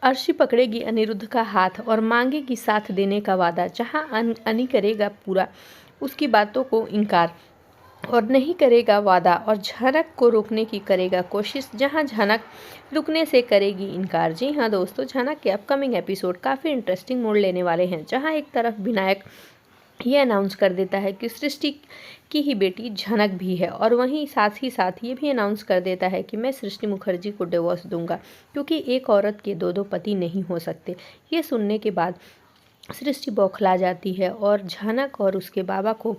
अर्शी पकड़ेगी अनिरुद्ध का हाथ और मांगेगी साथ देने का वादा। जहाँ अनी करेगा पूरा उसकी बातों को इनकार और नहीं करेगा वादा, और झनक को रोकने की करेगा कोशिश, जहां झनक रुकने से करेगी इनकार। जी हाँ दोस्तों, झनक के अपकमिंग एपिसोड काफ़ी इंटरेस्टिंग मोड़ लेने वाले हैं, जहां एक तरफ विनायक ये अनाउंस कर देता है कि सृष्टि की ही बेटी झनक भी है, और वहीं साथ ही साथ ये भी अनाउंस कर देता है कि मैं सृष्टि मुखर्जी को डिवोर्स दूंगा, क्योंकि एक औरत के दो दो पति नहीं हो सकते। ये सुनने के बाद सृष्टि बौखला जाती है और झनक और उसके बाबा को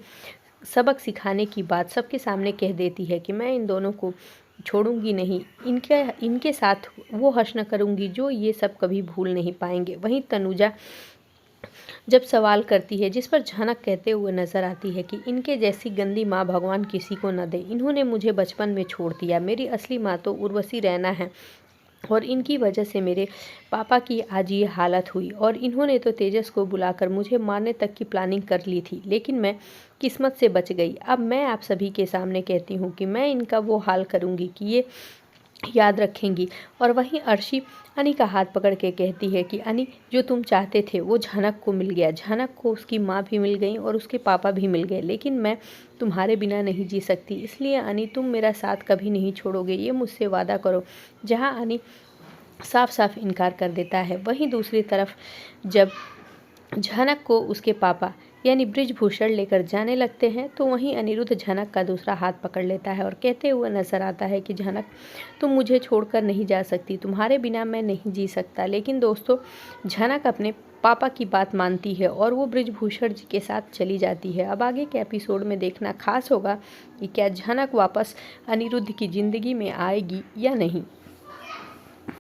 सबक सिखाने की बात सबके सामने कह देती है कि मैं इन दोनों को छोड़ूंगी नहीं, इनके साथ वो हश्र करूंगी जो ये सब कभी भूल नहीं पाएंगे। वहीं तनुजा जब सवाल करती है, जिस पर झनक कहते हुए नजर आती है कि इनके जैसी गंदी माँ भगवान किसी को न दे, इन्होंने मुझे बचपन में छोड़ दिया, मेरी असली माँ तो उर्वशी रैना है और इनकी वजह से मेरे पापा की आज ये हालत हुई, और इन्होंने तो तेजस को बुलाकर मुझे मारने तक की प्लानिंग कर ली थी, लेकिन मैं किस्मत से बच गई। अब मैं आप सभी के सामने कहती हूँ कि मैं इनका वो हाल करूँगी कि ये याद रखेंगी। और वहीं अर्शी अनी का हाथ पकड़ के कहती है कि अनी, जो तुम चाहते थे वो झनक को मिल गया, झनक को उसकी माँ भी मिल गई और उसके पापा भी मिल गए, लेकिन मैं तुम्हारे बिना नहीं जी सकती, इसलिए अनी तुम मेरा साथ कभी नहीं छोड़ोगे, ये मुझसे वादा करो। जहाँ अनी साफ साफ इनकार कर देता है। वहीं दूसरी तरफ जब झनक को उसके पापा यानी बृजभूषण लेकर जाने लगते हैं, तो वहीं अनिरुद्ध झनक का दूसरा हाथ पकड़ लेता है और कहते हुए नजर आता है कि झनक, तुम मुझे छोड़कर नहीं जा सकती, तुम्हारे बिना मैं नहीं जी सकता। लेकिन दोस्तों, झनक अपने पापा की बात मानती है और वो बृजभूषण जी के साथ चली जाती है। अब आगे के एपिसोड में देखना खास होगा कि क्या झनक वापस अनिरुद्ध की ज़िंदगी में आएगी या नहीं।